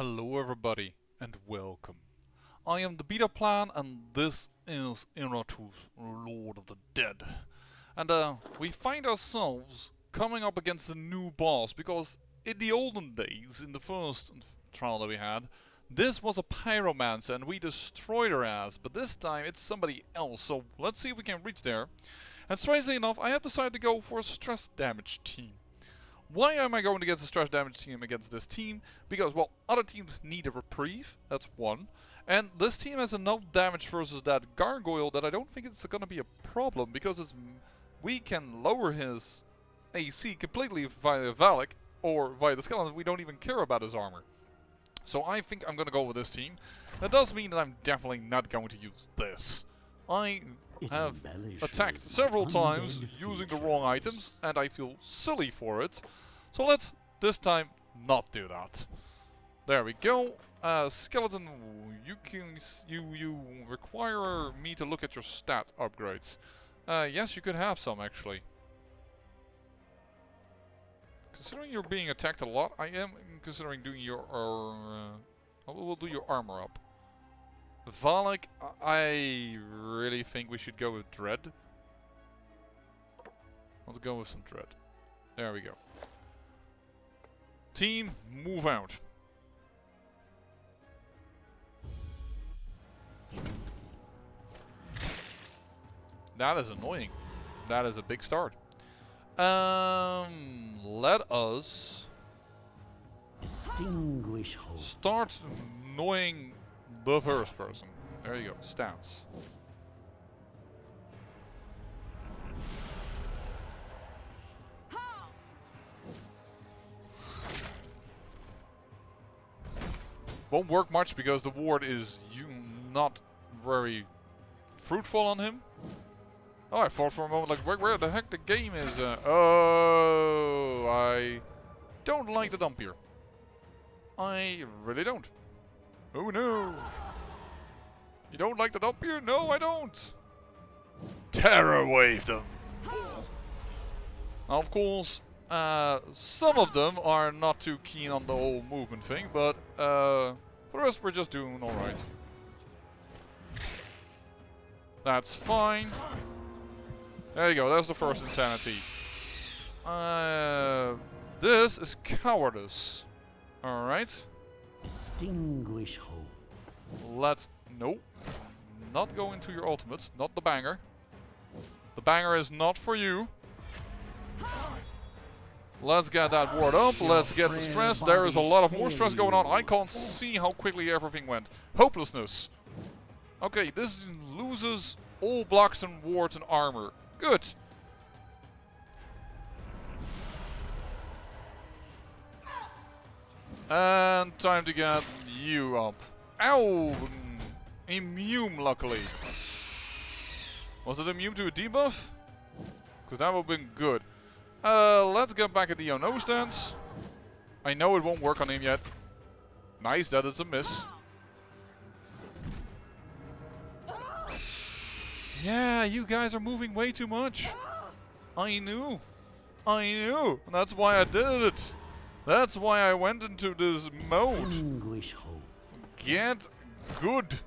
Hello everybody and welcome. I am the Beta Plan and this is Iratus, Lord of the Dead. And we find ourselves coming up against a new boss because in the olden days, in the first trial that we had, this was a pyromancer and we destroyed her ass, but this time it's somebody else, so let's see if we can reach there. And strangely enough, I have decided to go for a stress damage team. Why am I going against a stress damage team against this team? Because, well, other teams need a reprieve, that's one. And this team has enough damage versus that gargoyle that I don't think it's going to be a problem, because we can lower his AC completely via Valak or via the skeleton. We don't even care about his armor. So I think I'm going to go with this team. That does mean that I'm definitely not going to use this. I have attacked several times using the wrong items, and I feel silly for it. So let's this time not do that. There we go. Skeleton, you require me to look at your stat upgrades. Yes, you could have some actually. Considering you're being attacked a lot, I am considering doing your we'll do your armor up. Valak, I really think we should go with Dread. Let's go with some Dread. There we go. Team, move out. That is annoying. That is a big start. Let us start annoying the first person. There you go, stance. Won't work much because the ward is not very fruitful on him. Oh, I thought for a moment like where the heck the game is. Oh, I don't like the dump here. I really don't. Oh no! You don't like the dump here? No, I don't! Terror wave them! Now, of course, some of them are not too keen on the whole movement thing, but for the rest we're just doing alright. That's fine. There you go, there's the first insanity. This is cowardice. Alright. Extinguish hope. Let's... Nope. Not go into your ultimate. Not the banger. The banger is not for you. Let's get that ward up. Let's get the stress. There is a lot of more stress going on. I can't see how quickly everything went. Hopelessness. Okay, this loses all blocks and wards and armor. Good. And time to get you up. Ow! Immune, luckily. Was it immune to a debuff? Because that would have been good. Let's get back at the no stance. I know it won't work on him yet. Nice, that is a miss. Yeah, you guys are moving way too much. I knew. I knew. That's why I did it. That's why I went into this mode. Get good.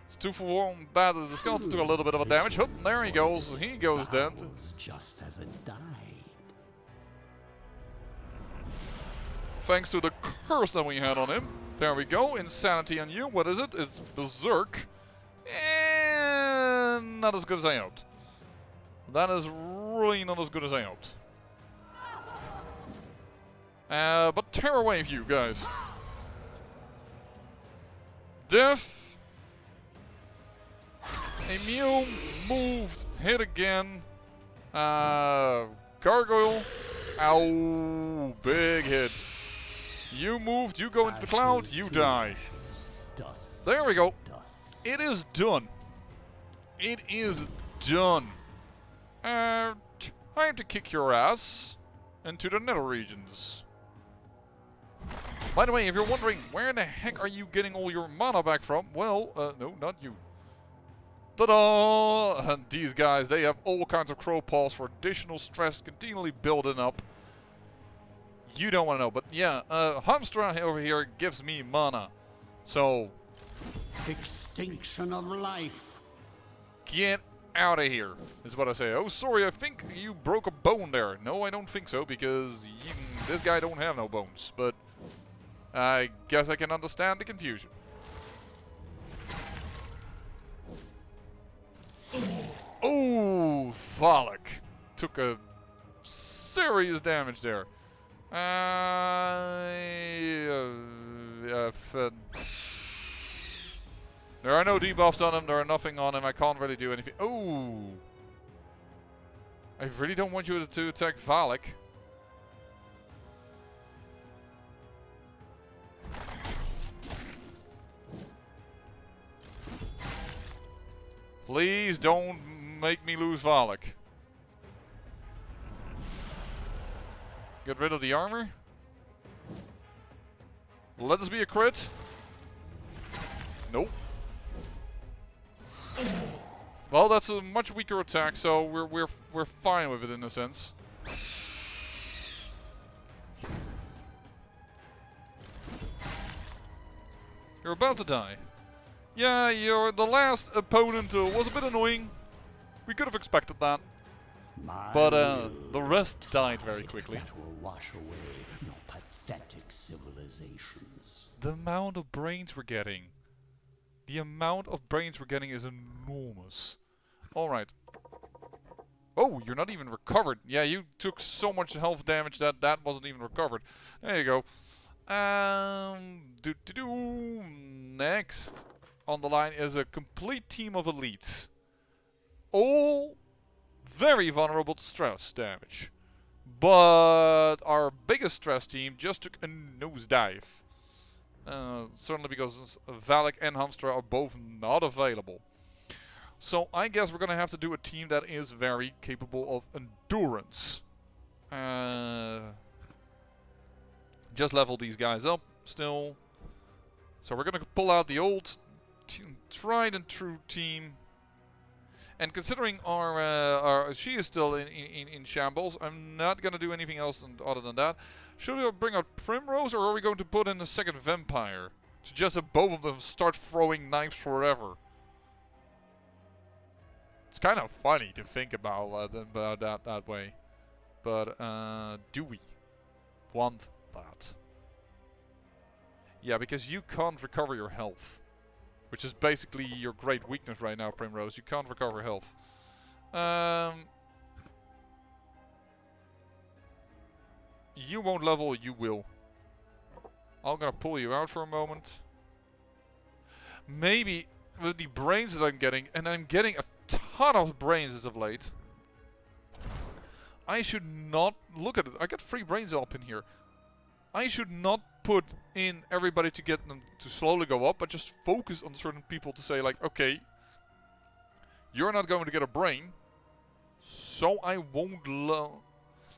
It's 2 for 1 bad. The skeleton took a little bit of a damage. Hoop, there he goes. He goes dead. Just as it died. Thanks to the curse that we had on him. There we go. Insanity on you. What is it? It's Berserk. And not as good as I hoped. That is really not as good as I hoped. But Terror Wave you guys. Death. Immune. Moved. Hit again. Gargoyle. Ow. Big hit. You moved. You go into the cloud. You die. There we go. It is done. It is done. Time to kick your ass into the nether regions. By the way, if you're wondering, where the heck are you getting all your mana back from? Well, no, not you. Ta-da! And these guys, they have all kinds of crow paws for additional stress continually building up. You don't want to know, but yeah, Hamstra over here gives me mana. So, Extinction of life. get out of here, is what I say. Oh, sorry, I think you broke a bone there. No, I don't think so, because this guy don't have no bones. But I guess I can understand the confusion. Oh, Valak took a serious damage there. There are no debuffs on him, there are nothing on him, I can't really do anything. Oh! I really don't want you to attack Valak. Please don't make me lose Valak. Get rid of the armor. Let this be a crit. Nope. Well, that's a much weaker attack, so we're fine with it in a sense. You're about to die. Yeah, the last opponent was a bit annoying. We could have expected that. But the rest died very quickly. That will wash away your pathetic civilizations. The amount of brains we're getting. The amount of brains we're getting is enormous. Alright. Oh, you're not even recovered. Yeah, you took so much health damage that wasn't even recovered. There you go. Next on the line is a complete team of elites. All very vulnerable to stress damage. But our biggest stress team just took a nosedive. Certainly because Valak and Hamstra are both not available. So I guess we're going to have to do a team that is very capable of endurance. Just level these guys up still. So we're going to pull out the old tried and true team. And considering she is still in shambles, I'm not going to do anything else other than that. Should we bring out Primrose, or are we going to put in a second vampire? To just have both of them start throwing knives forever. It's kind of funny to think about that way. But do we want that? Yeah, because you can't recover your health. Which is basically your great weakness right now, Primrose. You can't recover health. You won't level, you will. I'm gonna pull you out for a moment. Maybe with the brains that I'm getting, and I'm getting a ton of brains as of late, I should not look at it. I got 3 brains up in here. I should not put in everybody to get them to slowly go up, but just focus on certain people to say like, okay, you're not going to get a brain, so I won't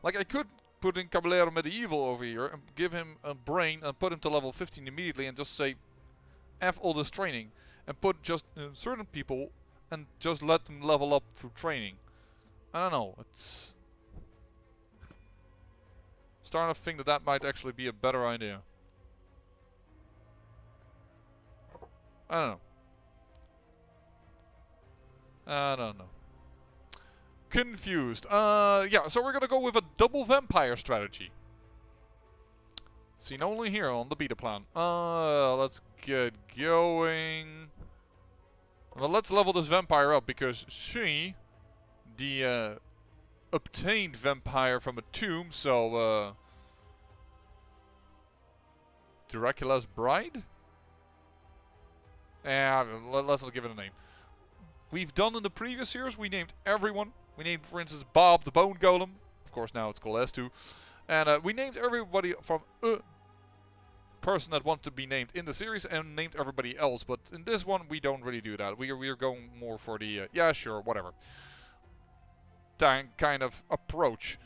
like I could put in Caballero Medieval over here and give him a brain and put him to level 15 immediately and just say F all this training and put just certain people and just let them level up through training. I don't know, it's starting to think that might actually be a better idea. I don't know. Confused. Yeah, so we're gonna go with a double vampire strategy. Seen only here on the beta plan. Let's get going. Well, let's level this vampire up because she, the obtained vampire from a tomb, so Dracula's bride? Let's not give it a name. We've done in the previous series, we named everyone. We named, for instance, Bob the Bone Golem. Of course, now it's called S2. And we named everybody from a person that wanted to be named in the series and named everybody else. But in this one, we don't really do that. We're going more for the, yeah, sure, whatever, kind of approach.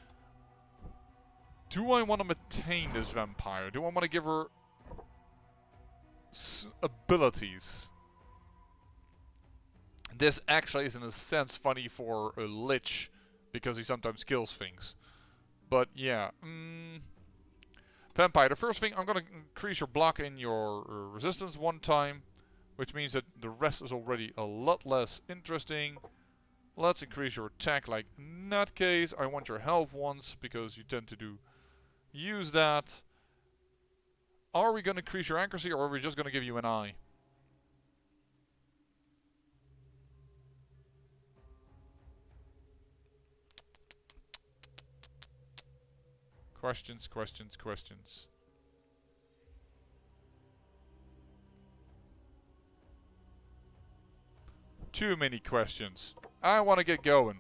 Do I want to maintain this vampire? Do I want to give her abilities? This actually is in a sense funny for a Lich, because he sometimes kills things. But yeah, Vampire, the first thing, I'm going to increase your block in your resistance 1 time, which means that the rest is already a lot less interesting. Let's increase your attack like nutcase. I want your health once, because you tend to use that. Are we going to increase your accuracy, or are we just going to give you an eye? Questions, questions, questions. Too many questions. I want to get going.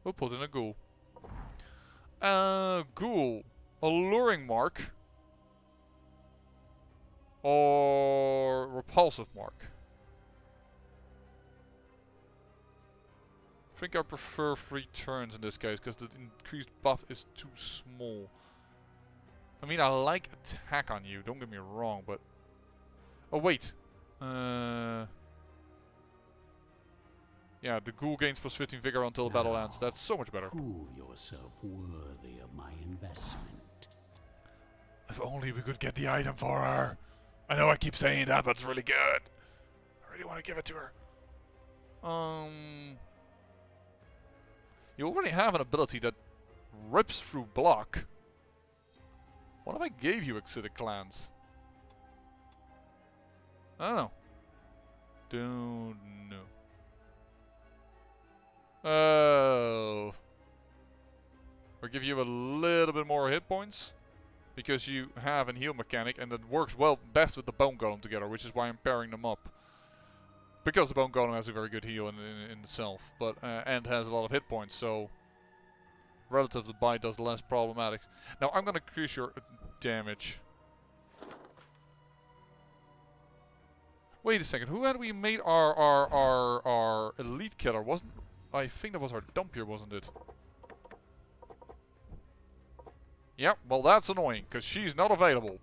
We'll put in a ghoul. Ghoul. Alluring mark. Or repulsive mark. I think I prefer 3 turns in this case, because the increased buff is too small. I mean, I like attack on you, don't get me wrong, but... Oh, wait. Yeah, the ghoul gains plus 15 vigor until the battle ends. That's so much better. Prove yourself worthy of my investment. If only we could get the item for her. I know I keep saying that, but it's really good. I really want to give it to her. You already have an ability that rips through block. What if I gave you Excited Clans? I don't know. Don't know. Oh. Or give you a little bit more hit points. Because you have a heal mechanic, and it works well best with the Bone Golem together, which is why I'm pairing them up. Because the Bone Golem has a very good heal in itself, but and has a lot of hit points, so relative to bite does less problematic. Now I'm gonna increase your damage. Wait a second, who had we made our elite killer? Wasn't I think that was our Dumpier, wasn't it? Yep, well that's annoying, because she's not available.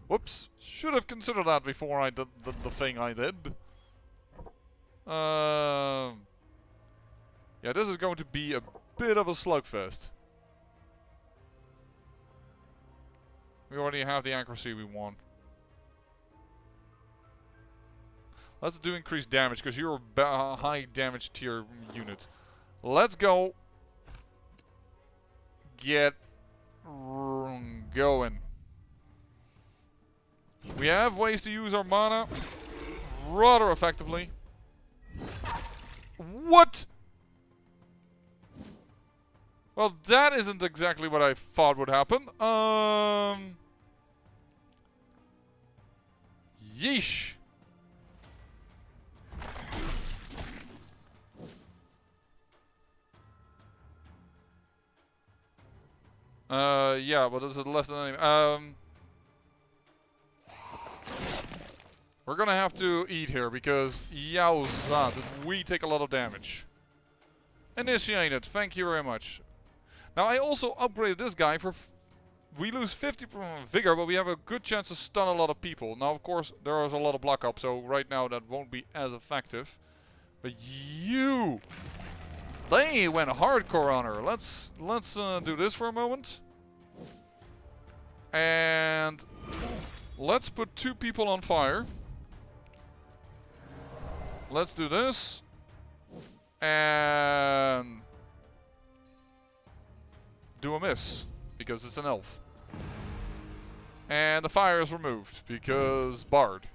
Whoops, should have considered that before I did the thing I did. Yeah, this is going to be a bit of a slugfest. We already have the accuracy we want. Let's do increased damage, because you're a high damage tier unit. Let's go. Get going. We have ways to use our mana rather effectively. What? Well, that isn't exactly what I thought would happen. Yeesh. Yeah, but is it less than any? We're gonna have to eat here because yowza, did we take a lot of damage. Initiated, thank you very much. Now I also upgraded this guy for. We lose 50% vigor, but we have a good chance to stun a lot of people. Now, of course, there is a lot of block up, so right now that won't be as effective. But you, they went hardcore on her. Let's do this for a moment, and let's put 2 people on fire. Let's do this, and do a miss, because it's an elf. And the fire is removed, because Bard.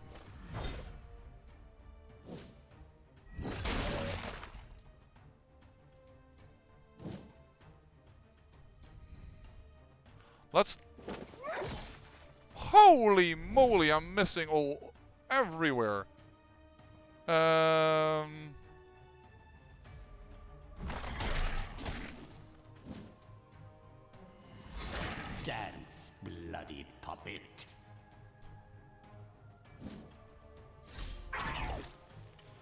Let's... Holy moly, I'm missing all... everywhere. Dance, bloody puppet.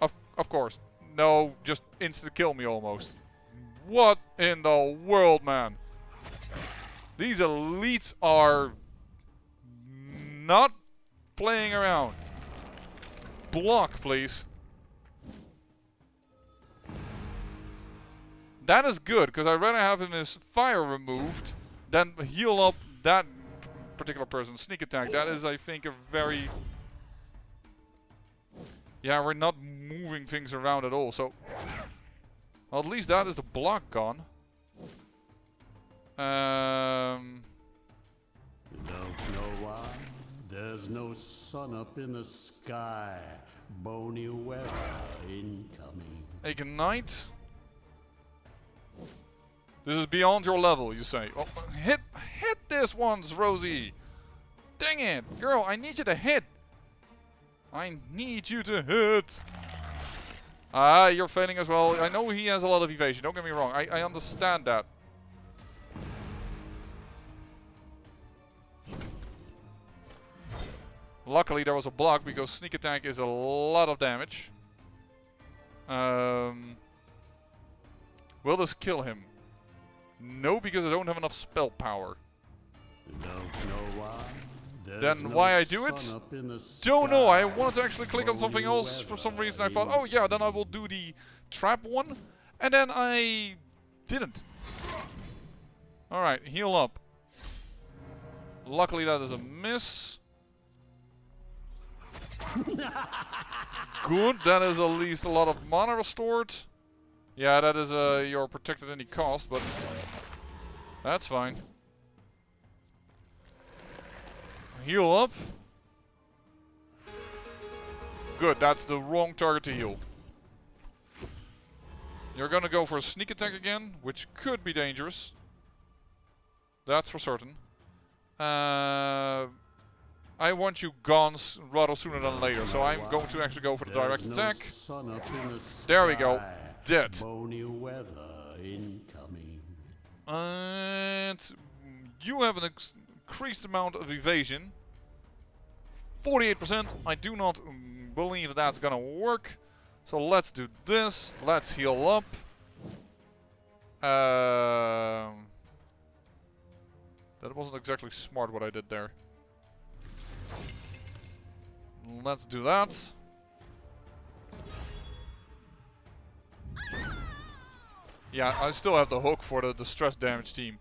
Of course. No, just instant kill me almost. What in the world, man? These elites are not playing around. Block, please. That is good, because I'd rather have his fire removed Then heal up that particular person. Sneak attack. That is, I think, a very... Yeah, we're not moving things around at all, so... Well, at least that is the block gone. Don't know why. There's no sun up in the sky. Bony weather incoming. Ignite. This is beyond your level, you say. Oh, hit this once, Rosie. Dang it, girl! I need you to hit. I need you to hit. Ah, you're failing as well. I know he has a lot of evasion. Don't get me wrong. I understand that. Luckily, there was a block because sneak attack is a lot of damage. Will this kill him? No, because I don't have enough spell power. Don't know why. Then why I do it? Don't know. I wanted to actually click on something else for some reason. I thought, oh yeah, then I will do the trap one. And then I didn't. Alright, heal up. Luckily that is a miss. Good, that is at least a lot of mana restored. Yeah, that is you're protected at any cost, but that's fine. Heal up. Good, that's the wrong target to heal. You're gonna go for a sneak attack again, which could be dangerous. That's for certain. I want you gone rather sooner than later, so I'm going to actually go for the direct attack. There we go. Dead. Bony weather incoming. And you have an increased amount of evasion. 48%. I do not believe that's gonna work. So let's do this. Let's heal up. That wasn't exactly smart what I did there. Let's do that. Yeah, I still have the hook for the distress damage team.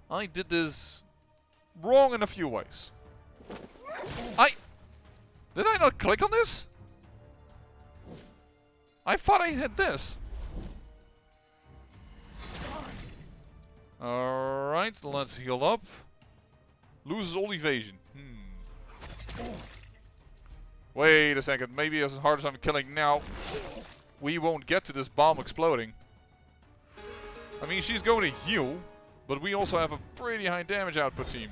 I did this wrong in a few ways. Did I not click on this? I thought I hit this. Alright, let's heal up. Loses all evasion. Wait a second, maybe as hard as I'm killing now, we won't get to this bomb exploding. I mean, she's going to heal, but we also have a pretty high damage output team.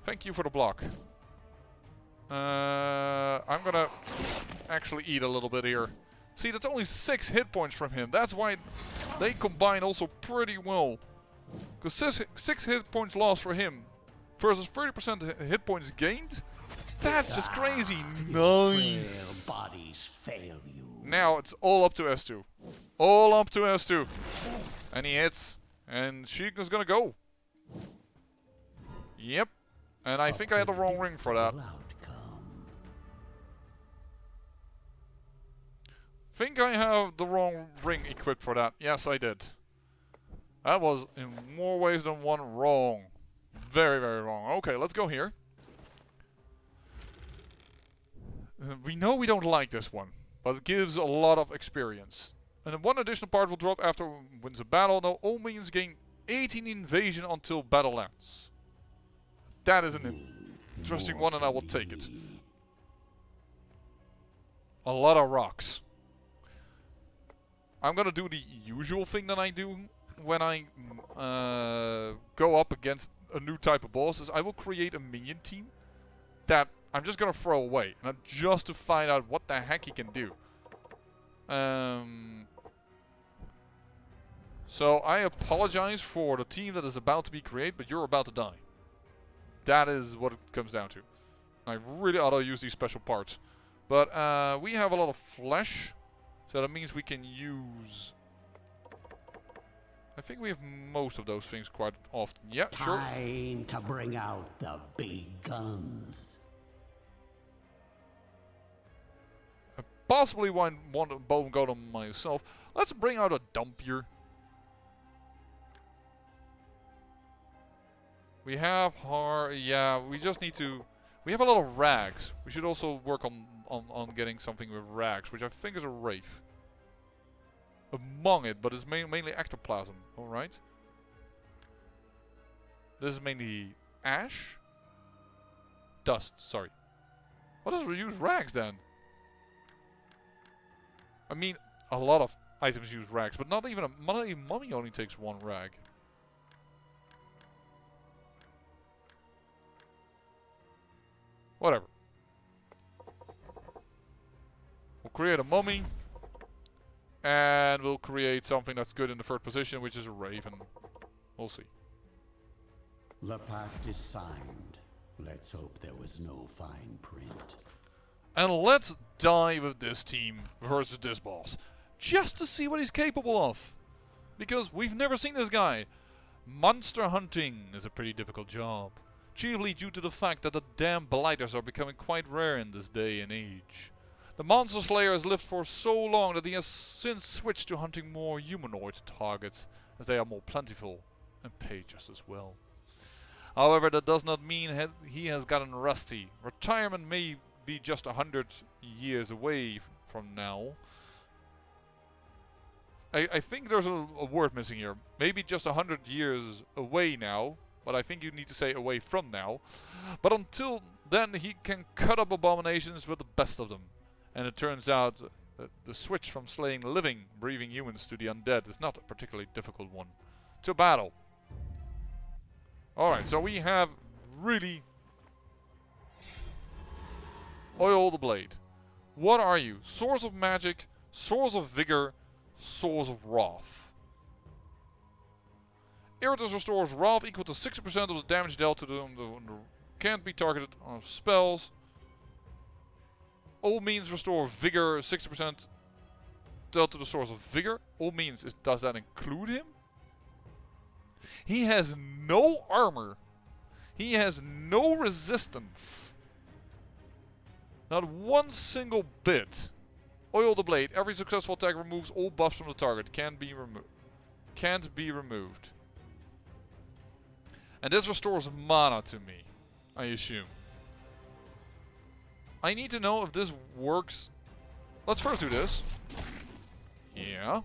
Thank you for the block. I'm gonna actually eat a little bit here. See, that's only 6 hit points from him. That's why they combine also pretty well. Because 6 hit points lost for him versus 30% hit points gained. That's just crazy. Nice. Bodies fail you. Now it's all up to S2. All up to S2. And he hits. And Sheik is gonna go. Yep. And I think I had the wrong ring for that. Think I have the wrong ring equipped for that. Yes, I did. That was in more ways than one wrong. Very, very wrong. Okay, let's go here. We know we don't like this one, but it gives a lot of experience. And then one additional part will drop after wins a battle. Now all minions gain 18 invasion until battle ends. That is an interesting one, and I will take it. A lot of rocks. I'm gonna do the usual thing that I do when I go up against a new type of boss. Is I will create a minion team that I'm just gonna throw away, and just to find out what the heck he can do. So I apologize for the team that is about to be created, but you're about to die. That is what it comes down to. I really ought to use these special parts. But we have a lot of flesh, so that means we can use... I think we have most of those things quite often. Yeah, sure. Time to bring out the big guns. I possibly want to bone golem myself. Let's bring out a dump here. We have yeah, we just need to... We have a lot of rags. We should also work on getting something with rags, which I think is a wraith. Among it, but it's mainly ectoplasm. Alright. This is mainly ash? Dust, sorry. What does use rags then? I mean, a lot of items use rags, but not even mummy only takes one rag. Whatever. We'll create a mummy. And we'll create something that's good in the third position, which is a raven. We'll see. The pact is signed. Let's hope there was no fine print. And let's die with this team versus this boss. Just to see what he's capable of. Because we've never seen this guy. Monster hunting is a pretty difficult job. Chiefly due to the fact that the damn blighters are becoming quite rare in this day and age. The Monster Slayer has lived for so long that he has since switched to hunting more humanoid targets, as they are more plentiful and pay just as well. However, that does not mean he has gotten rusty. Retirement may be just 100 years away from now. I think there's a word missing here. Maybe just 100 years away now, but I think you need to say away from now. But until then, he can cut up abominations with the best of them. And it turns out that the switch from slaying living, breathing humans to the undead is not a particularly difficult one. To battle. Alright, so we have really... Oil the blade. What are you? Source of magic, source of vigor, source of wrath. Iratus restores wrath equal to 60% of the damage dealt to them. Can't be targeted on spells. All means restore vigor 60% dealt to the source of vigor. All means, does that include him? He has no armor. He has no resistance. Not one single bit. Oil the blade. Every successful attack removes all buffs from the target. Can't be removed. And this restores mana to me, I assume. I need to know if this works. Let's first do this. Yeah.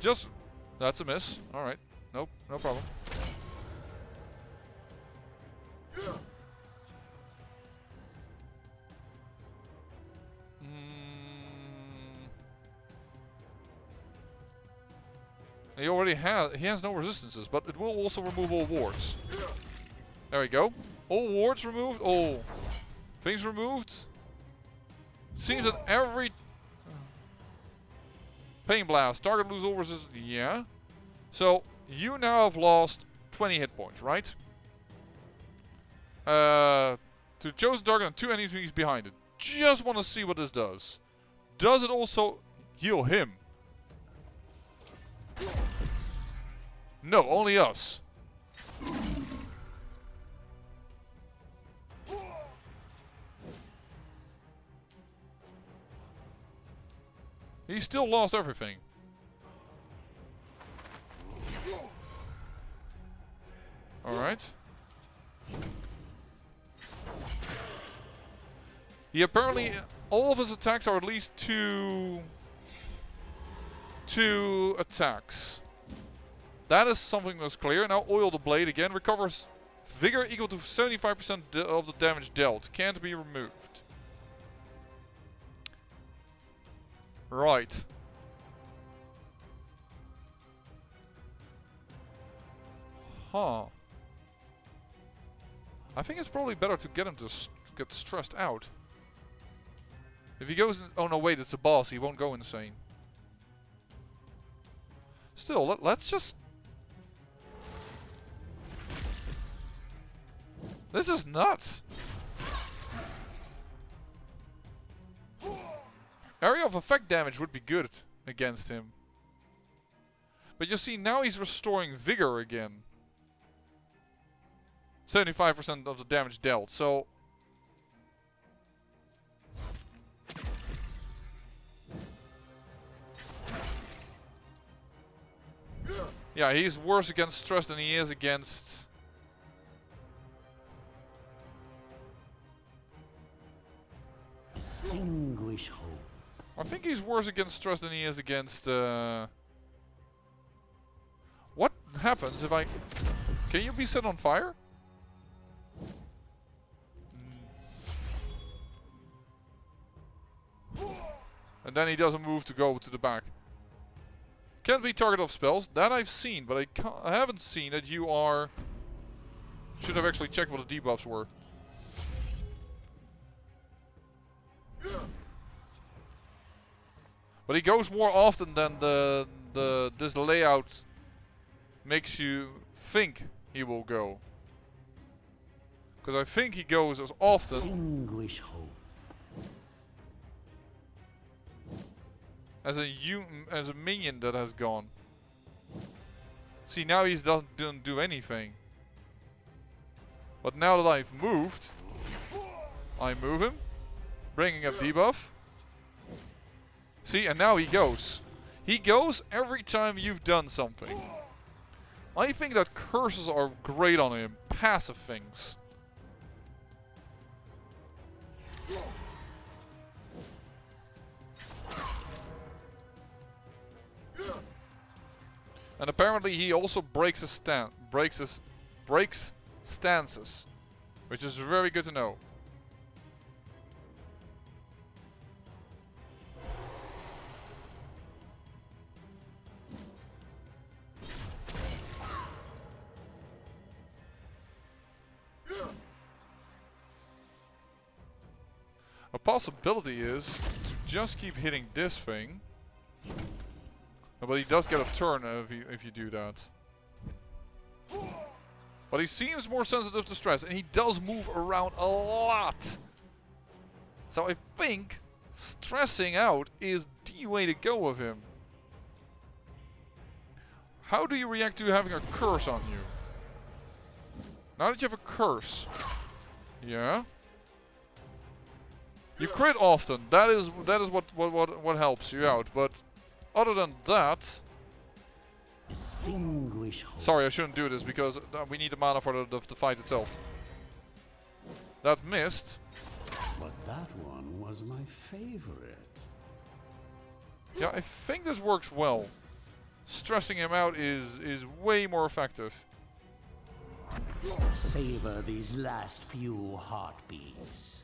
Just... That's a miss. Alright. Nope. No problem. He has no resistances, but it will also remove all wards. There we go. All wards removed. All things removed. Seems that every... Pain Blast. Target lose all resistance. Yeah. So, you now have lost 20 hit points, right? To the chosen target and 2 enemies behind it. Just want to see what this does. Does it also heal him? No, only us. He still lost everything. Alright. He apparently... all of his attacks are at least two attacks. That is something that's clear. Now oil the blade again. Recovers vigor equal to 75% of the damage dealt. Can't be removed. Right. Huh. I think it's probably better to get him to get stressed out. If he goes... oh no, wait, it's a boss. He won't go insane. Still, let's just... This is nuts. Area of effect damage would be good against him. But you see, now he's restoring vigor again. 75% of the damage dealt, so... Yeah, he's worse against stress than he is against... Extinguish hope. I think he's worse against stress than he is against... What happens if I... Can you be set on fire? And then he doesn't move to go to the back. Can't be target of spells. That I've seen, but I haven't seen that you are... Should have actually checked what the debuffs were. But he goes more often than this layout makes you think he will go. Because I think he goes as often. Extinguish hope. As a minion that has gone. See, now he doesn't do anything. But now that I've moved, I move him, bringing up debuff. See, and now he goes. He goes every time you've done something. I think that curses are great on him. Passive things. And apparently he also breaks his breaks stances, which is very good to know. A possibility is to just keep hitting this thing. But he does get a turn if you do that. But he seems more sensitive to stress, and he does move around a lot. So I think stressing out is the way to go with him. How do you react to having a curse on you? Now that you have a curse. Yeah. You crit often. That is what helps you out, but other than that... Extinguish hope. Sorry, I shouldn't do this because we need the mana for the fight itself. That missed. But that one was my favorite. Yeah, I think this works well. Stressing him out is way more effective. Savor these last few heartbeats.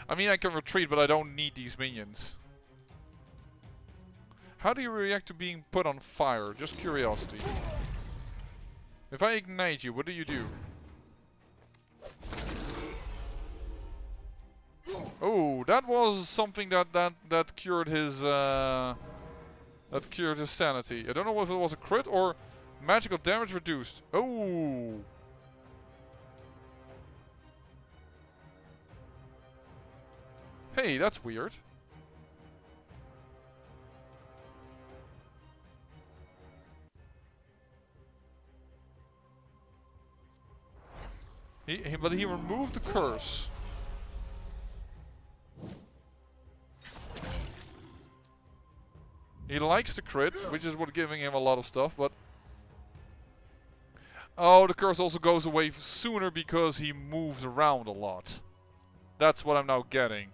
I mean, I can retreat, but I don't need these minions. How do you react to being put on fire? Just curiosity. If I ignite you, what do you do? Oh, that was something that cured his sanity. I don't know if it was a crit or magical damage reduced. Oh. Hey, that's weird. But he removed the curse. He likes the crit, which is what giving him a lot of stuff, but... Oh, the curse also goes away sooner because he moves around a lot. That's what I'm now getting.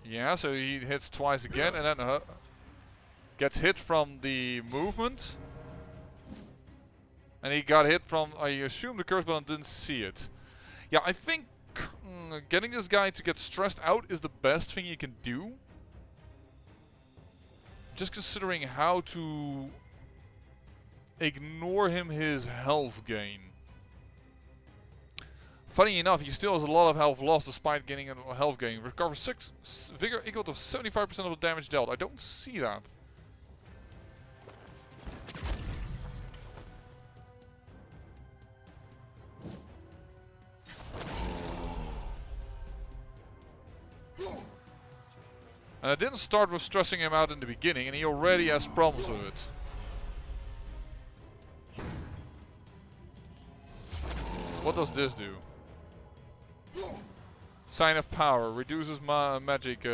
Yeah, so he hits twice again and then gets hit from the movement. And he got hit from, I assume, the curse, but I didn't see it. Yeah, I think getting this guy to get stressed out is the best thing you can do. Just considering how to ignore him his health gain. Funny enough, he still has a lot of health lost despite gaining a health gain. Recover 6 vigor equal to 75% of the damage dealt. I don't see that. And I didn't start with stressing him out in the beginning, and he already has problems with it. What does this do? Sign of power. Reduces magic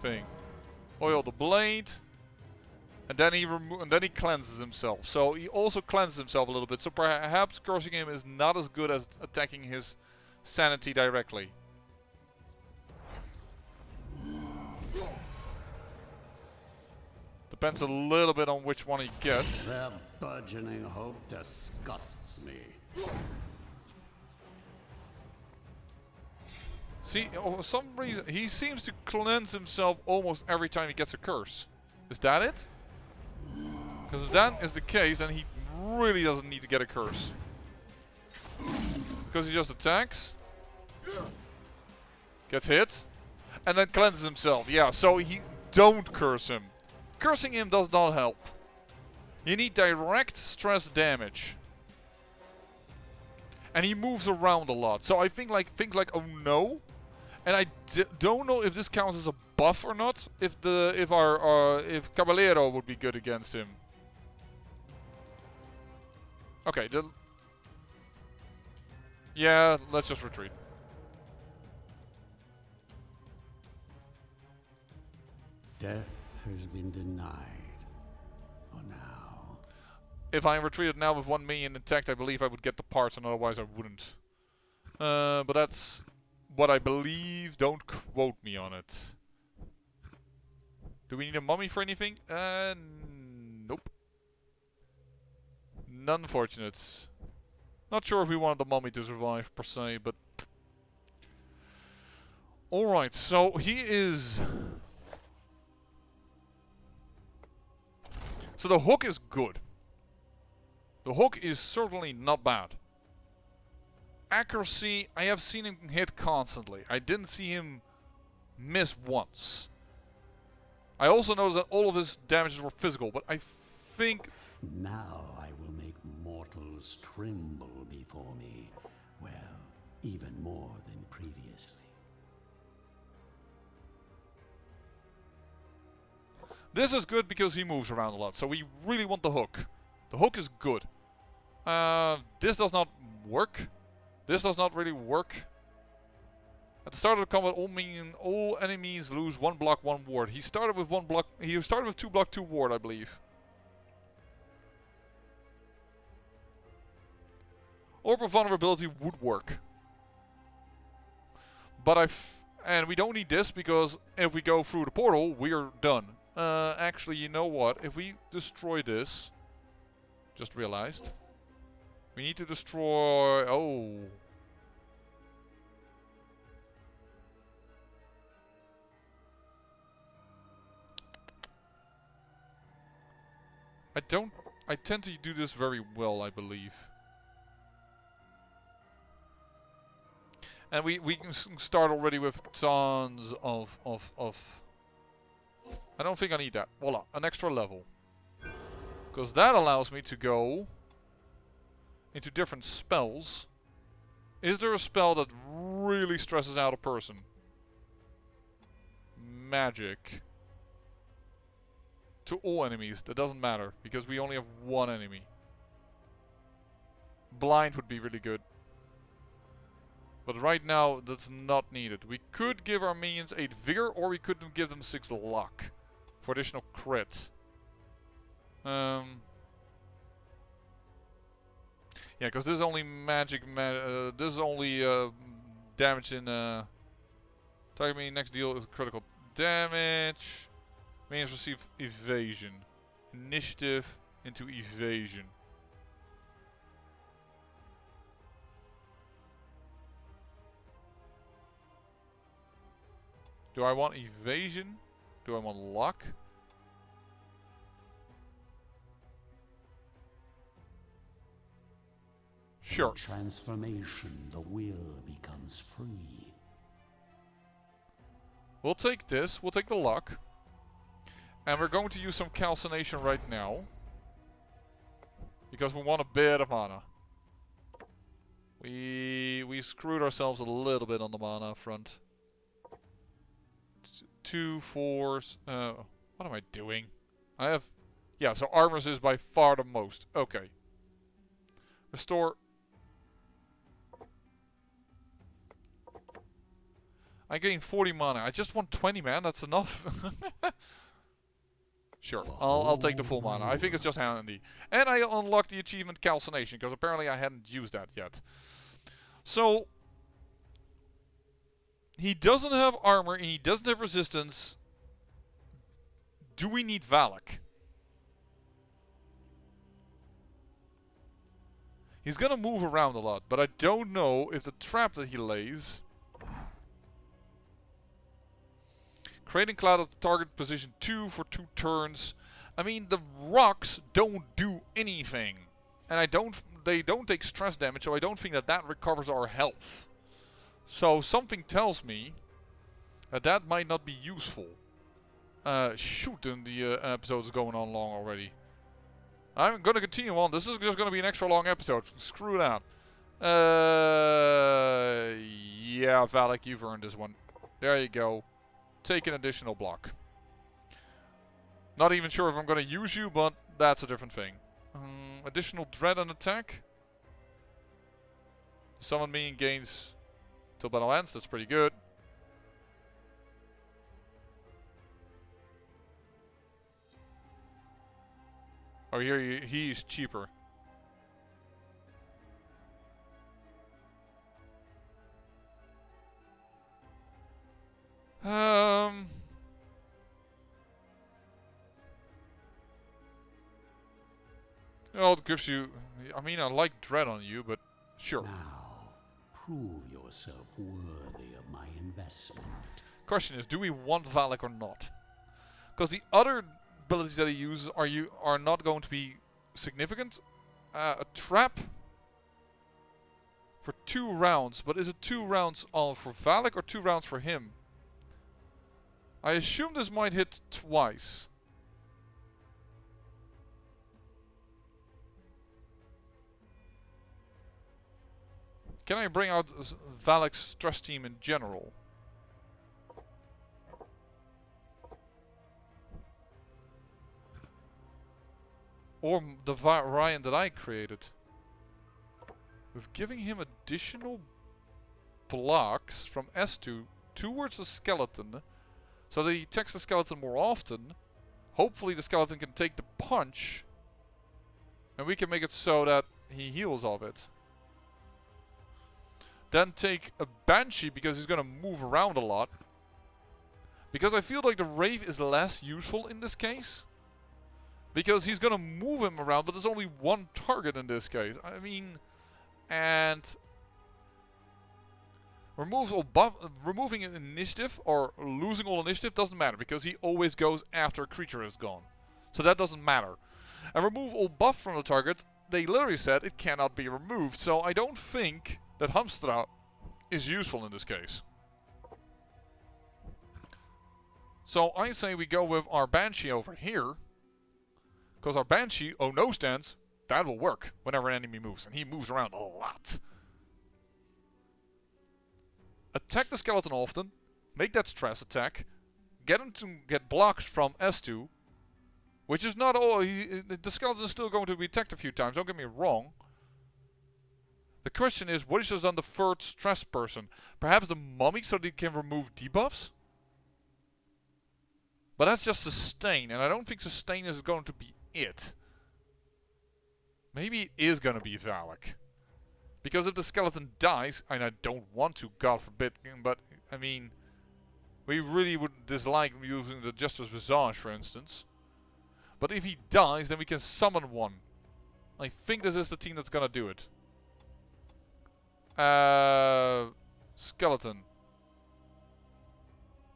thing. Oil the blade. And then he cleanses himself. So he also cleanses himself a little bit. So perhaps cursing him is not as good as attacking his sanity directly. Depends a little bit on which one he gets. Their burgeoning hope disgusts me. See, for some reason, he seems to cleanse himself almost every time he gets a curse. Is that it? Because if that is the case, then he really doesn't need to get a curse. Because he just attacks, gets hit, and then cleanses himself. Yeah, so he don't curse him. Cursing him does not help. You need direct stress damage. And he moves around a lot. So I think like things like oh no. And I don't know if this counts as a buff or not. If Caballero would be good against him. Okay, yeah, let's just retreat. Death has been denied. For now. If I retreated now with 1 minion intact, I believe I would get the parts, and otherwise I wouldn't. But that's what I believe. Don't quote me on it. Do we need a mummy for anything? Nope. Unfortunate. Not sure if we wanted the mummy to survive per se, but alright, so he is. So the hook is good. The hook is certainly not bad. Accuracy, I have seen him hit constantly. I didn't see him miss once. I also noticed that all of his damages were physical, but I think... Now I will make mortals tremble before me. Well, even more than previously. This is good because he moves around a lot, so we really want the hook. The hook is good. This does not work. This does not really work. At the start of the combat, all enemies lose 1 block, 1 ward. He started with 1 block. He started with 2 block, 2 ward, I believe. Orb of Vulnerability would work. But and we don't need this because if we go through the portal, we are done. Actually, you know what? If we destroy this, just realized, we need to destroy. Oh. I tend to do this very well, I believe. And we can start already with tons of... I don't think I need that. Voila, an extra level. Because that allows me to go into different spells. Is there a spell that really stresses out a person? Magic. To all enemies, that doesn't matter, because we only have 1 enemy. Blind would be really good. But right now, that's not needed. We could give our minions 8 vigor, or we could give them 6 luck. For additional crit. Yeah, because this is only magic, this is only damage in... target me next deal is critical damage. Minions receive evasion. Initiative into evasion. Do I want evasion? Do I want luck? Sure. In transformation, the will becomes free. We'll take this. We'll take the luck. And we're going to use some calcination right now. Because we want a bit of mana. We screwed ourselves a little bit on the mana front. 2 4s. What am I doing? I have... Yeah, so armors is by far the most. Okay. Restore I gain 40 mana. I just want 20, man. That's enough. Sure, I'll take the full mana. I think it's just handy. And I unlocked the achievement Calcination, because apparently I hadn't used that yet. So, he doesn't have armor and he doesn't have resistance. Do we need Valak? He's gonna move around a lot, but I don't know if the trap that he lays... Creating cloud at the target position 2 for 2 turns. I mean, the rocks don't do anything. And they don't take stress damage, so I don't think that that recovers our health. So something tells me that that might not be useful. Shoot, and the episode is going on long already. I'm gonna continue on. This is just gonna be an extra long episode. Screw that. Yeah, Valak, you've earned this one. There you go. Take an additional block. Not even sure if I'm going to use you, but that's a different thing. Additional dread and attack. Summon me and gains till battle ends. That's pretty good. Oh, here he's cheaper. Well, it gives you... I mean, I like dread on you, but sure. Now, prove yourself worthy of my investment. Question is, do we want Valak or not? Because the other abilities that he uses are not going to be significant. A trap for 2 rounds, but is it 2 rounds all for Valak or 2 rounds for him? I assume this might hit twice. Can I bring out Valak's stress team in general? Or the variant that I created? With giving him additional blocks from S2 towards the skeleton, so that he attacks the skeleton more often. Hopefully the skeleton can take the punch, and we can make it so that he heals off it. Then take a Banshee, because he's going to move around a lot. Because I feel like the Wraith is less useful in this case. Because he's going to move him around, but there's only one target in this case. I mean, and removing an initiative or losing all initiative doesn't matter, because he always goes after a creature is gone. So that doesn't matter. And remove all buff from the target, they literally said it cannot be removed. So I don't think that Hamstra is useful in this case. So I say we go with our Banshee over here. Because our Banshee, oh no stance, that will work whenever an enemy moves. And he moves around a lot. Attack the skeleton often. Make that stress attack. Get him to get blocks from S2. Which is not all. The skeleton is still going to be attacked a few times, don't get me wrong. The question is, what is just on the third stress person? Perhaps the mummy, so they can remove debuffs? But that's just sustain, and I don't think sustain is going to be it. Maybe it is going to be Valak. Because if the skeleton dies, and I don't want to, God forbid, but, I mean, we really would dislike using the Justice Visage, for instance. But if he dies, then we can summon one. I think this is the team that's going to do it. Skeleton.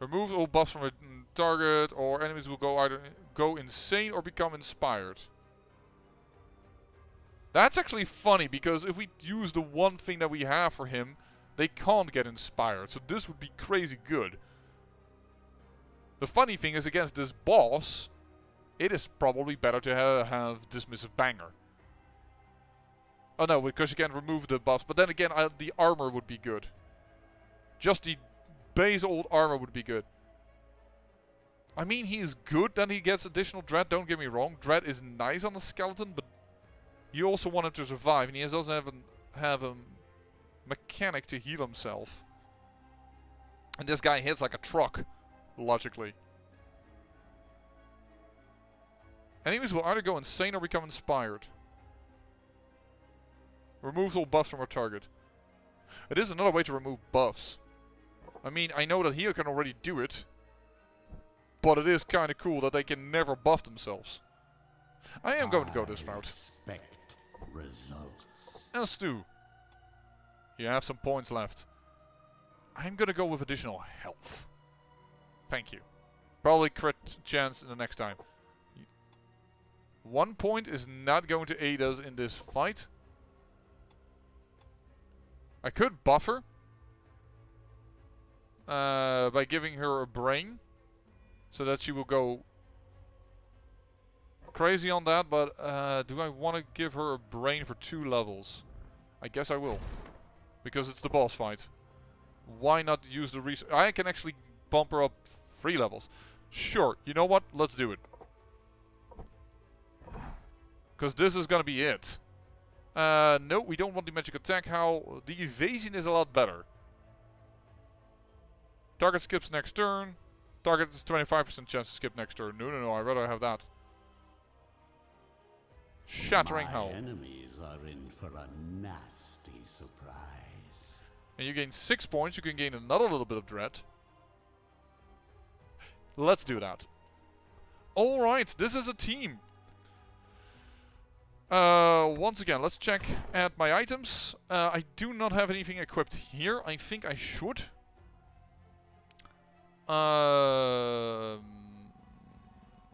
Removes all buffs from a target, or enemies will either go insane or become inspired. That's actually funny, because if we use the one thing that we have for him, they can't get inspired. So this would be crazy good. The funny thing is, against this boss, it is probably better to have Dismissive Banger. Oh no, because you can remove the buffs. But then again, the armor would be good. Just the base old armor would be good. I mean, he is good, then he gets additional dread, don't get me wrong. Dread is nice on the skeleton, but you also want him to survive. And he doesn't have a mechanic to heal himself. And this guy hits like a truck, logically. Enemies will either go insane or become inspired. Removes all buffs from our target. It is another way to remove buffs. I mean, I know that here can already do it. But it is kind of cool that they can never buff themselves. I am going to go this route. Expect results. And Stu, you have some points left. I'm going to go with additional health. Thank you. Probably crit chance in the next time. 1 point is not going to aid us in this fight. I could buff her by giving her a brain, so that she will go crazy on that, but do I want to give her a brain for 2 levels? I guess I will, because it's the boss fight. Why not use the resource? I can actually bump her up 3 levels. Sure, you know what? Let's do it. Because this is going to be it. No, we don't want the magic attack. How? The evasion is a lot better. Target skips next turn. Target is 25% chance to skip next turn. No, I'd rather have that. Shattering Howl. My enemies are in for a nasty surprise. And you gain 6 points. You can gain another little bit of dread. Let's do that. Alright, this is a team. Once again, let's check at my items. I do not have anything equipped here. I think I should. Are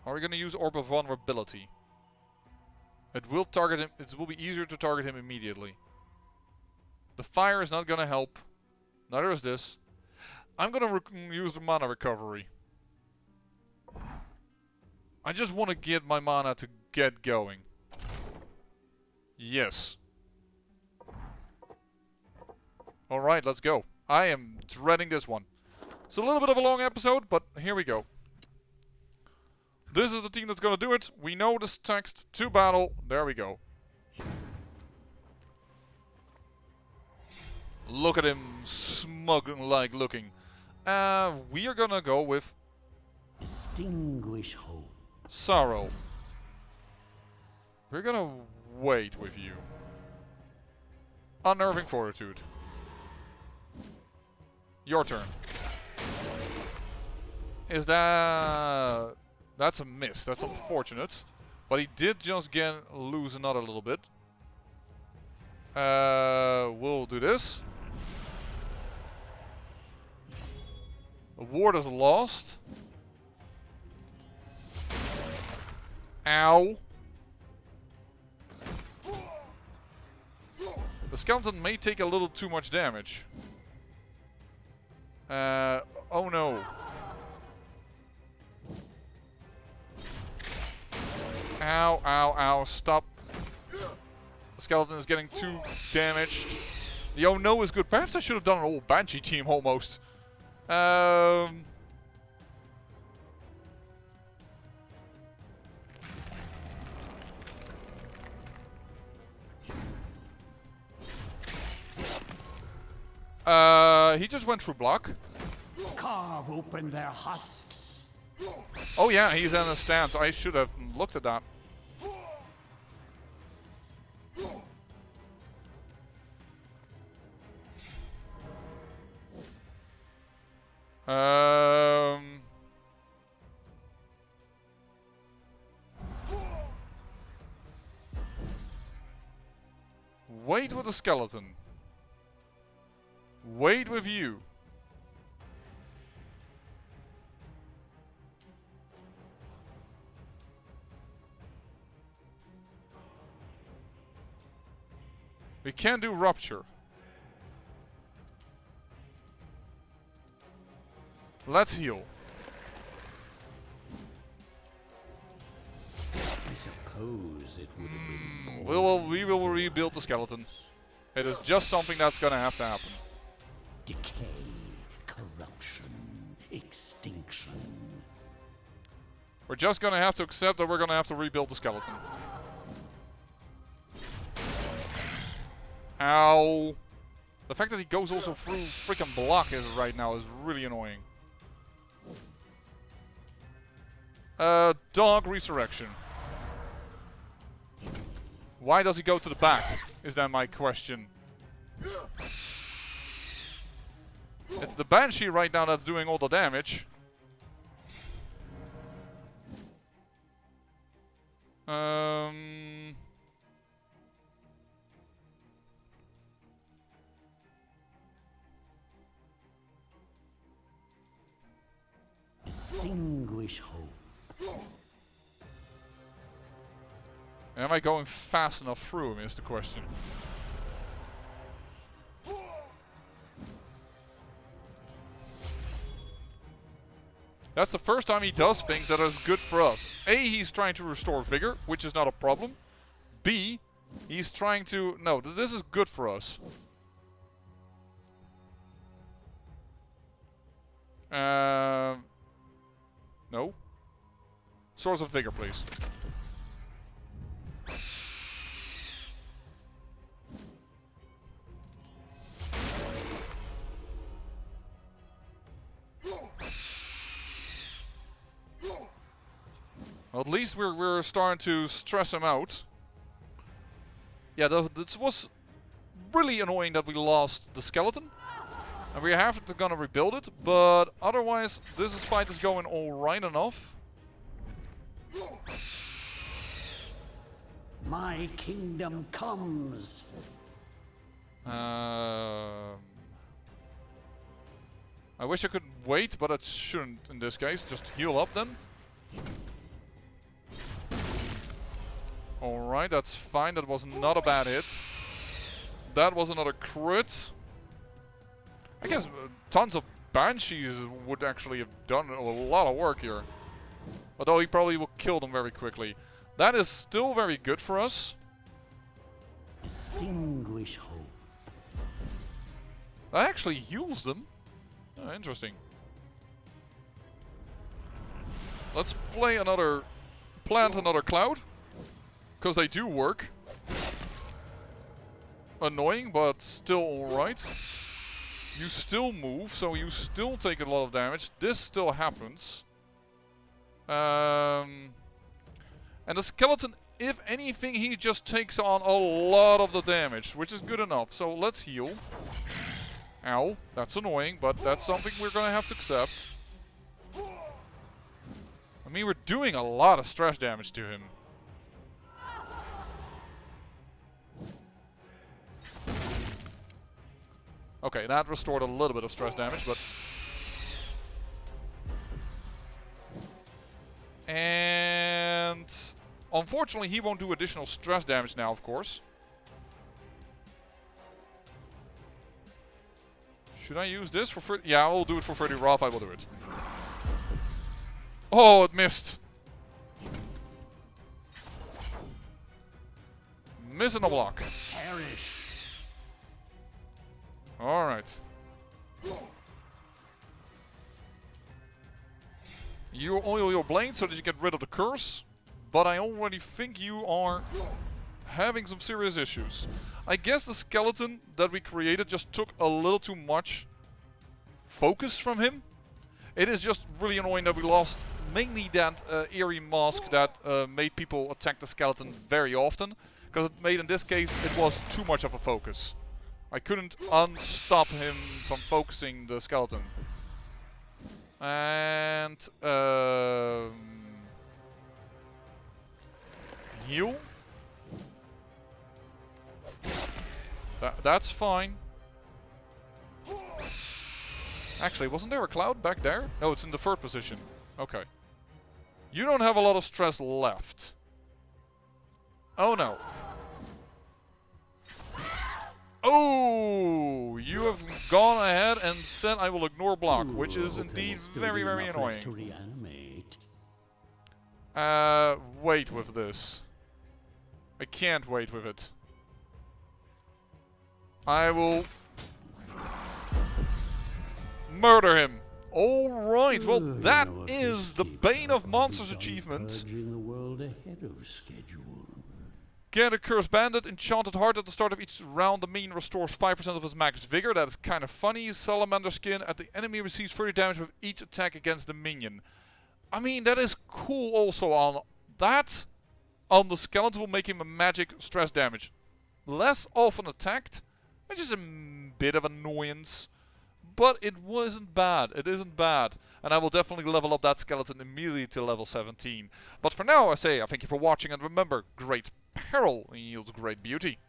we going to use Orb of Vulnerability? It will target him. It will be easier to target him immediately. The fire is not going to help. Neither is this. I'm going to use the mana recovery. I just want to get my mana to get going. Yes. Alright, let's go. I am dreading this one. It's a little bit of a long episode, but here we go. This is the team that's gonna do it. We know this text to battle. There we go. Look at him smug-like looking. We are gonna go with Distinguish hope. Sorrow. We're gonna wait with you. Unnerving Fortitude. Your turn. Is that... That's a miss. That's unfortunate. But he did just lose another little bit. We'll do this. The ward is lost. Ow. The skeleton may take a little too much damage. Oh no. Ow, ow, ow, stop. The skeleton is getting too damaged. The oh no is good. Perhaps I should have done an old Banshee team almost. He just went through block. Carve open their husks. Oh yeah, he's in a stance. I should have looked at that. Wait with the skeleton. Wait with you. We can do rupture. Let's heal. I suppose it would have been We will rebuild the skeleton. It is just something that's gonna have to happen. decay, corruption, extinction. We're just gonna have to accept that we're gonna have to rebuild the skeleton. Ow. The fact that he goes also through freaking block is right now is really annoying. Dog Resurrection. Why does he go to the back? Is then my question. It's the Banshee right now that's doing all the damage. Extinguish hope. Am I going fast enough through him is the question. That's the first time he does things that is good for us. A, he's trying to restore vigor, which is not a problem. B, he's trying to... No, this is good for us. No. Source of vigor, please. Well, at least we're starting to stress him out. Yeah, this was really annoying that we lost the skeleton. And we have to gonna rebuild it, but otherwise this fight is going alright enough. My kingdom comes. I wish I could wait, but it shouldn't in this case. Just heal up then. Alright, that's fine. That was not a bad hit. That was another crit. I guess tons of Banshees would actually have done a lot of work here. Although he probably will kill them very quickly. That is still very good for us. Extinguish hope. That actually heals them. Oh, interesting. Let's plant another cloud. Because they do work. Annoying, but still alright. You still move, so you still take a lot of damage. This still happens. And the skeleton, if anything, he just takes on a lot of the damage, which is good enough. So let's heal. Ow, that's annoying, but that's something we're gonna have to accept. I mean, we're doing a lot of stress damage to him. Okay, that restored a little bit of stress damage, but... And... Unfortunately, he won't do additional stress damage now, of course. Should I use this for 30? Yeah, I will do it for 30 rough, I will do it. Oh, it missed! Missing a block. Perish. Alright. You oil your blade so that you get rid of the curse. But I already think you are having some serious issues. I guess the skeleton that we created just took a little too much focus from him. It is just really annoying that we lost mainly that eerie mask that made people attack the skeleton very often. Because it made, in this case, it was too much of a focus. I couldn't unstop him from focusing the skeleton. And... heal? That's fine. Actually, wasn't there a cloud back there? No, it's in the third position. Okay. You don't have a lot of stress left. Oh no. Oh, you have gone ahead and said I will ignore block, which is indeed very, very annoying. Wait with this. I can't wait with it. I will murder him. Alright, well that is the Bane of Monsters achievement. The world ahead of schedule. Get a Cursed Bandit, Enchanted Heart at the start of each round. The minion restores 5% of his max vigor. That is kind of funny. Salamander Skin. At the enemy receives 30 damage with each attack against the minion. I mean, that is cool also on that. On the skeleton will make him a magic stress damage. Less often attacked, which is a bit of annoyance. But it wasn't bad. It isn't bad. And I will definitely level up that skeleton immediately to level 17. But for now, I say I thank you for watching. And remember, great peril yields great beauty.